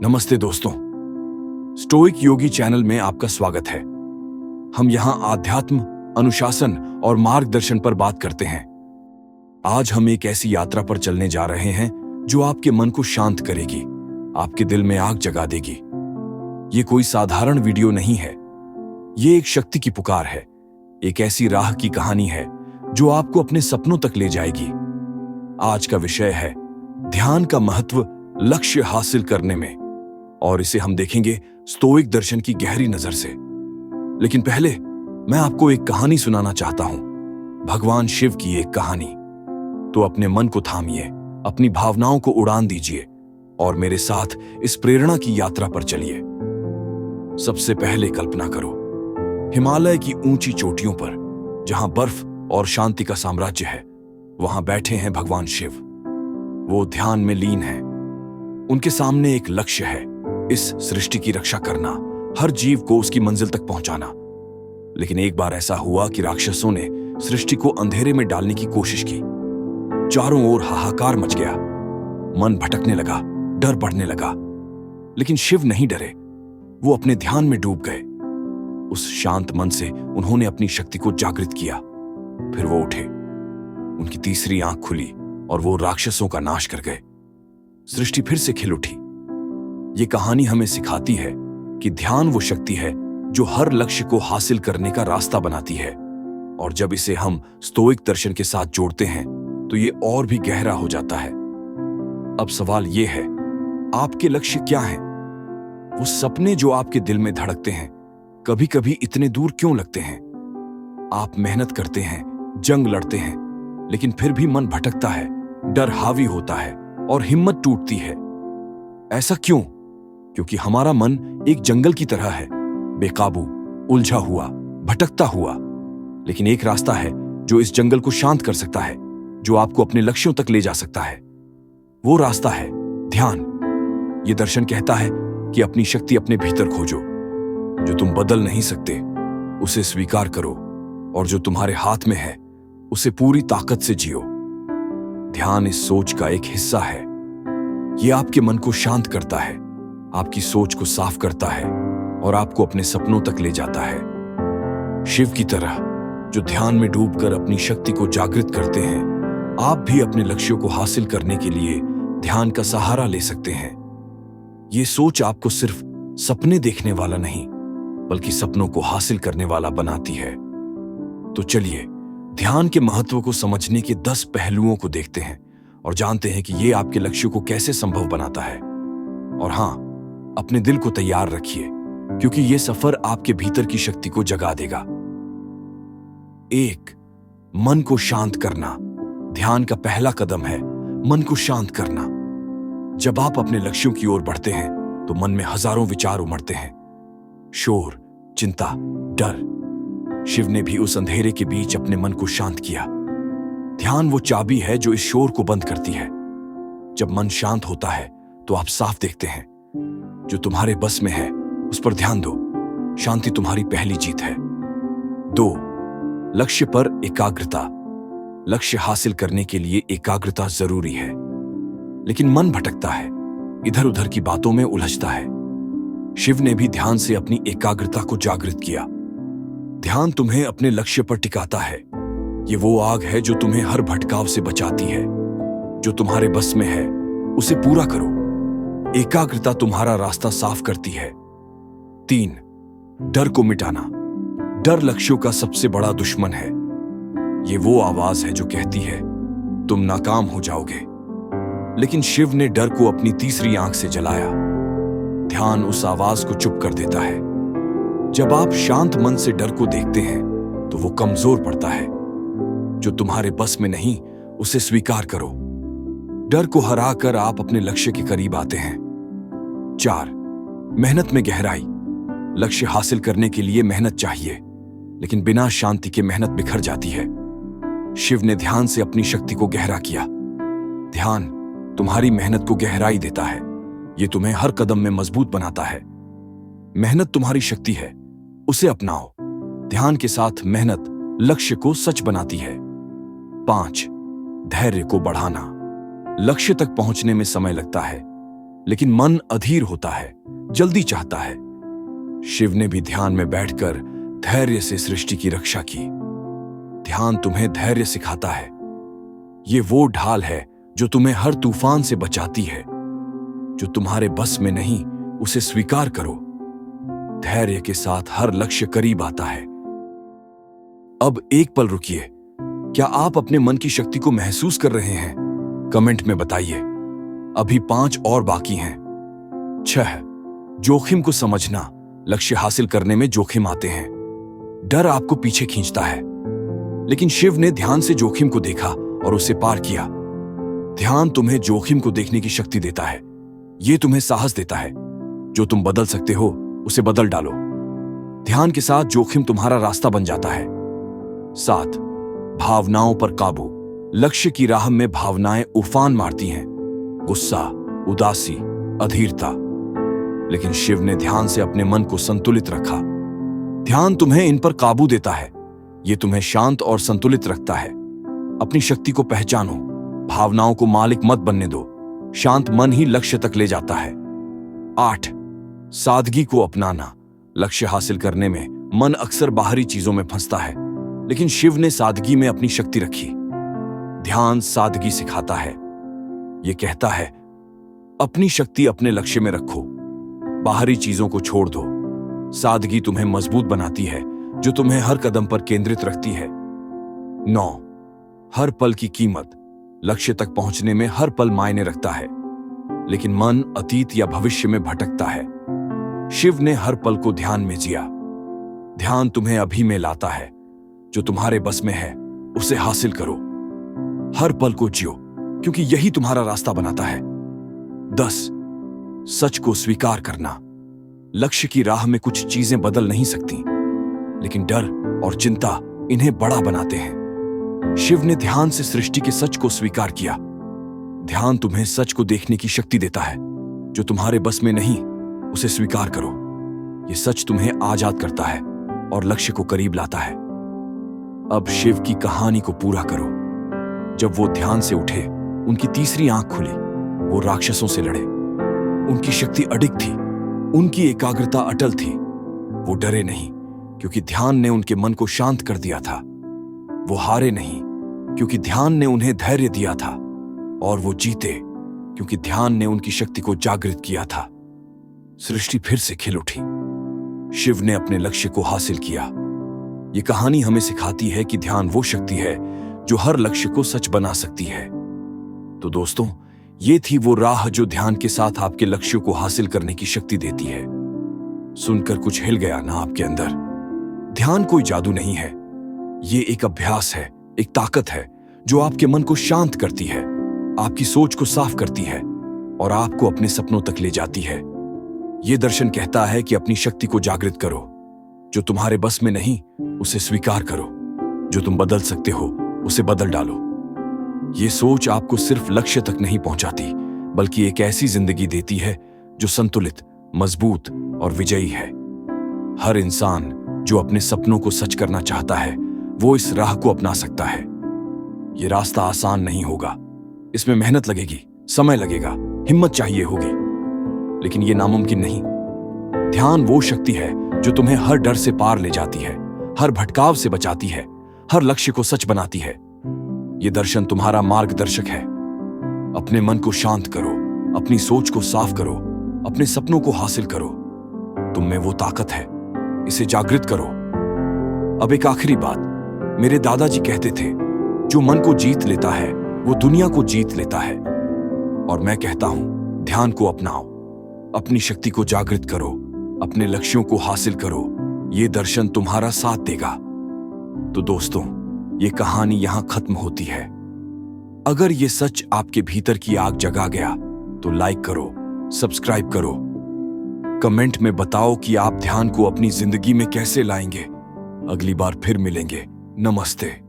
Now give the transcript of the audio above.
नमस्ते दोस्तों, स्टोइक योगी चैनल में आपका स्वागत है। हम यहाँ आध्यात्म, अनुशासन और मार्गदर्शन पर बात करते हैं। आज हम एक ऐसी यात्रा पर चलने जा रहे हैं जो आपके मन को शांत करेगी, आपके दिल में आग जगा देगी। ये कोई साधारण वीडियो नहीं है, ये एक शक्ति की पुकार है, एक ऐसी राह की कहानी है जो आपको अपने सपनों तक ले जाएगी। आज का विषय है ध्यान का महत्व लक्ष्य हासिल करने में, और इसे हम देखेंगे स्टोइक दर्शन की गहरी नजर से। लेकिन पहले मैं आपको एक कहानी सुनाना चाहता हूं, भगवान शिव की एक कहानी। तो अपने मन को थामिए, अपनी भावनाओं को उड़ान दीजिए और मेरे साथ इस प्रेरणा की यात्रा पर चलिए। सबसे पहले कल्पना करो, हिमालय की ऊंची चोटियों पर जहां बर्फ और शांति का साम्राज्य है, वहां बैठे हैं भगवान शिव। वो ध्यान में लीन हैं। उनके सामने एक लक्ष्य है, इस सृष्टि की रक्षा करना, हर जीव को उसकी मंजिल तक पहुंचाना। लेकिन एक बार ऐसा हुआ कि राक्षसों ने सृष्टि को अंधेरे में डालने की कोशिश की। चारों ओर हाहाकार मच गया, मन भटकने लगा, डर बढ़ने लगा। लेकिन शिव नहीं डरे, वो अपने ध्यान में डूब गए। उस शांत मन से उन्होंने अपनी शक्ति को जागृत किया। फिर वो उठे, उनकी तीसरी आंख खुली और वो राक्षसों का नाश कर गए। सृष्टि फिर से खिल उठी। ये कहानी हमें सिखाती है कि ध्यान वो शक्ति है जो हर लक्ष्य को हासिल करने का रास्ता बनाती है, और जब इसे हम स्टोइक दर्शन के साथ जोड़ते हैं तो ये और भी गहरा हो जाता है। अब सवाल ये है, आपके लक्ष्य क्या हैं? वो सपने जो आपके दिल में धड़कते हैं, कभी कभी इतने दूर क्यों लगते हैं? आप मेहनत करते हैं, जंग लड़ते हैं, लेकिन फिर भी मन भटकता है, डर हावी होता है और हिम्मत टूटती है। ऐसा क्यों? क्योंकि हमारा मन एक जंगल की तरह है, बेकाबू, उलझा हुआ, भटकता हुआ। लेकिन एक रास्ता है जो इस जंगल को शांत कर सकता है, जो आपको अपने लक्ष्यों तक ले जा सकता है। वो रास्ता है ध्यान। ये दर्शन कहता है कि अपनी शक्ति अपने भीतर खोजो। जो तुम बदल नहीं सकते उसे स्वीकार करो, और जो तुम्हारे हाथ में है उसे पूरी ताकत से जियो। ध्यान इस सोच का एक हिस्सा है। ये आपके मन को शांत करता है, आपकी सोच को साफ करता है और आपको अपने सपनों तक ले जाता है। शिव की तरह जो ध्यान में डूबकर अपनी शक्ति को जागृत करते हैं, आप भी अपने लक्ष्यों को हासिल करने के लिए ध्यान का सहारा ले सकते हैं। ये सोच आपको सिर्फ सपने देखने वाला नहीं, बल्कि सपनों को हासिल करने वाला बनाती है। तो चलिए ध्यान के महत्व को समझने के 10 पहलुओं को देखते हैं और जानते हैं कि ये आपके लक्ष्यों को कैसे संभव बनाता है। और हां, अपने दिल को तैयार रखिए, क्योंकि ये सफर आपके भीतर की शक्ति को जगा देगा। 1. मन को शांत करना। ध्यान का पहला कदम है मन को शांत करना। जब आप अपने लक्ष्यों की ओर बढ़ते हैं तो मन में हजारों विचार उमड़ते हैं, शोर, चिंता, डर। शिव ने भी उस अंधेरे के बीच अपने मन को शांत किया। ध्यान वो चाबी है जो इस शोर को बंद करती है। जब मन शांत होता है तो आप साफ देखते हैं। जो तुम्हारे बस में है उस पर ध्यान दो। शांति तुम्हारी पहली जीत है। 2. लक्ष्य पर एकाग्रता। लक्ष्य हासिल करने के लिए एकाग्रता जरूरी है, लेकिन मन भटकता है, इधर उधर की बातों में उलझता है। शिव ने भी ध्यान से अपनी एकाग्रता को जागृत किया। ध्यान तुम्हें अपने लक्ष्य पर टिकाता है। ये वो आग है जो तुम्हें हर भटकाव से बचाती है। जो तुम्हारे बस में है उसे पूरा करो। एकाग्रता तुम्हारा रास्ता साफ करती है। 3. डर को मिटाना। डर लक्ष्यों का सबसे बड़ा दुश्मन है। ये वो आवाज है जो कहती है तुम नाकाम हो जाओगे। लेकिन शिव ने डर को अपनी तीसरी आंख से जलाया। ध्यान उस आवाज को चुप कर देता है। जब आप शांत मन से डर को देखते हैं तो वो कमजोर पड़ता है। जो तुम्हारे बस में नहीं उसे स्वीकार करो। डर को हराकर आप अपने लक्ष्य के करीब आते हैं। 4. मेहनत में गहराई। लक्ष्य हासिल करने के लिए मेहनत चाहिए, लेकिन बिना शांति के मेहनत बिखर जाती है। शिव ने ध्यान से अपनी शक्ति को गहरा किया। ध्यान तुम्हारी मेहनत को गहराई देता है। ये तुम्हें हर कदम में मजबूत बनाता है। मेहनत तुम्हारी शक्ति है, उसे अपनाओ। ध्यान के साथ मेहनत लक्ष्य को सच बनाती है। 5. धैर्य को बढ़ाना। लक्ष्य तक पहुंचने में समय लगता है, लेकिन मन अधीर होता है, जल्दी चाहता है। शिव ने भी ध्यान में बैठकर धैर्य से सृष्टि की रक्षा की। ध्यान तुम्हें धैर्य सिखाता है। ये वो ढाल है जो तुम्हें हर तूफान से बचाती है। जो तुम्हारे बस में नहीं, उसे स्वीकार करो। धैर्य के साथ हर लक्ष्य करीब आता है। अब एक पल रुकिए। क्या आप अपने मन की शक्ति को महसूस कर रहे हैं? कमेंट में बताइए। अभी 5 और बाकी हैं। 6. जोखिम को समझना। लक्ष्य हासिल करने में जोखिम आते हैं। डर आपको पीछे खींचता है, लेकिन शिव ने ध्यान से जोखिम को देखा और उसे पार किया। ध्यान तुम्हें जोखिम को देखने की शक्ति देता है। यह तुम्हें साहस देता है। जो तुम बदल सकते हो, उसे बदल डालो। ध्यान के साथ जोखिम तुम्हारा रास्ता बन जाता है। 7. भावनाओं पर काबू। लक्ष्य की राह में भावनाएं उफान मारती हैं। गुस्सा, उदासी, अधीरता। लेकिन शिव ने ध्यान से अपने मन को संतुलित रखा। ध्यान तुम्हें इन पर काबू देता है। यह तुम्हें शांत और संतुलित रखता है। अपनी शक्ति को पहचानो। भावनाओं को मालिक मत बनने दो। शांत मन ही लक्ष्य तक ले जाता है। 8. सादगी को अपनाना। लक्ष्य हासिल करने में मन अक्सर बाहरी चीजों में फंसता है, लेकिन शिव ने सादगी में अपनी शक्ति रखी। ध्यान सादगी सिखाता है। यह कहता है, अपनी शक्ति अपने लक्ष्य में रखो। बाहरी चीजों को छोड़ दो। सादगी तुम्हें मजबूत बनाती है, जो तुम्हें हर कदम पर केंद्रित रखती है। 9. हर पल की कीमत। लक्ष्य तक पहुंचने में हर पल मायने रखता है, लेकिन मन अतीत या भविष्य में भटकता है। शिव ने हर पल को ध्यान में जिया। ध्यान तुम्हें अभी में लाता है। जो तुम्हारे बस में है, उसे हासिल करो। हर पल को जियो, क्योंकि यही तुम्हारा रास्ता बनाता है। 10. सच को स्वीकार करना। लक्ष्य की राह में कुछ चीजें बदल नहीं सकती, लेकिन डर और चिंता इन्हें बड़ा बनाते हैं। शिव ने ध्यान से सृष्टि के सच को स्वीकार किया। ध्यान तुम्हें सच को देखने की शक्ति देता है। जो तुम्हारे बस में नहीं, उसे स्वीकार करो। यह सच तुम्हें आजाद करता है और लक्ष्य को करीब लाता है। अब शिव की कहानी को पूरा करो। जब वो ध्यान से उठे, उनकी तीसरी आंख खुली। वो राक्षसों से लड़े। उनकी शक्ति अडिग थी। उनकी एकाग्रता अटल थी। वो डरे नहीं, क्योंकि ध्यान ने उनके मन को शांत कर दिया था। वो हारे नहीं, क्योंकि ध्यान ने उन्हें धैर्य दिया था। और वो जीते, क्योंकि ध्यान ने उनकी शक्ति को जागृत किया था। सृष्टि फिर से खिल उठी। शिव ने अपने लक्ष्य को हासिल किया। ये कहानी हमें सिखाती है कि ध्यान वो शक्ति है जो हर लक्ष्य को सच बना सकती है। तो दोस्तों, ये थी वो राह जो ध्यान के साथ आपके लक्ष्यों को हासिल करने की शक्ति देती है। सुनकर कुछ हिल गया ना आपके अंदर? ध्यान कोई जादू नहीं है। ये एक अभ्यास है, एक ताकत है जो आपके मन को शांत करती है, आपकी सोच को साफ करती है और आपको अपने सपनों तक ले जाती है। ये दर्शन कहता है कि अपनी शक्ति को जागृत करो। जो तुम्हारे बस में नहीं, उसे स्वीकार करो। जो तुम बदल सकते हो, उसे बदल डालो। ये सोच आपको सिर्फ लक्ष्य तक नहीं पहुंचाती, बल्कि एक ऐसी जिंदगी देती है जो संतुलित, मजबूत और विजयी है। हर इंसान जो अपने सपनों को सच करना चाहता है, वो इस राह को अपना सकता है। ये रास्ता आसान नहीं होगा। इसमें मेहनत लगेगी, समय लगेगा, हिम्मत चाहिए होगी, लेकिन ये नामुमकिन नहीं। ध्यान वो शक्ति है जो तुम्हें हर डर से पार ले जाती है, हर भटकाव से बचाती है, हर लक्ष्य को सच बनाती है। ये दर्शन तुम्हारा मार्गदर्शक है। अपने मन को शांत करो, अपनी सोच को साफ करो, अपने सपनों को हासिल करो। तुम में वो ताकत है, इसे जागृत करो। अब एक आखिरी बात, मेरे दादाजी कहते थे, जो मन को जीत लेता है वो दुनिया को जीत लेता है। और मैं कहता हूं, ध्यान को अपनाओ, अपनी शक्ति को जागृत करो, अपने लक्ष्यों को हासिल करो। ये दर्शन तुम्हारा साथ देगा। तो दोस्तों, ये कहानी यहां खत्म होती है। अगर ये सच आपके भीतर की आग जगा गया तो लाइक करो, सब्सक्राइब करो, कमेंट में बताओ कि आप ध्यान को अपनी जिंदगी में कैसे लाएंगे। अगली बार फिर मिलेंगे। नमस्ते।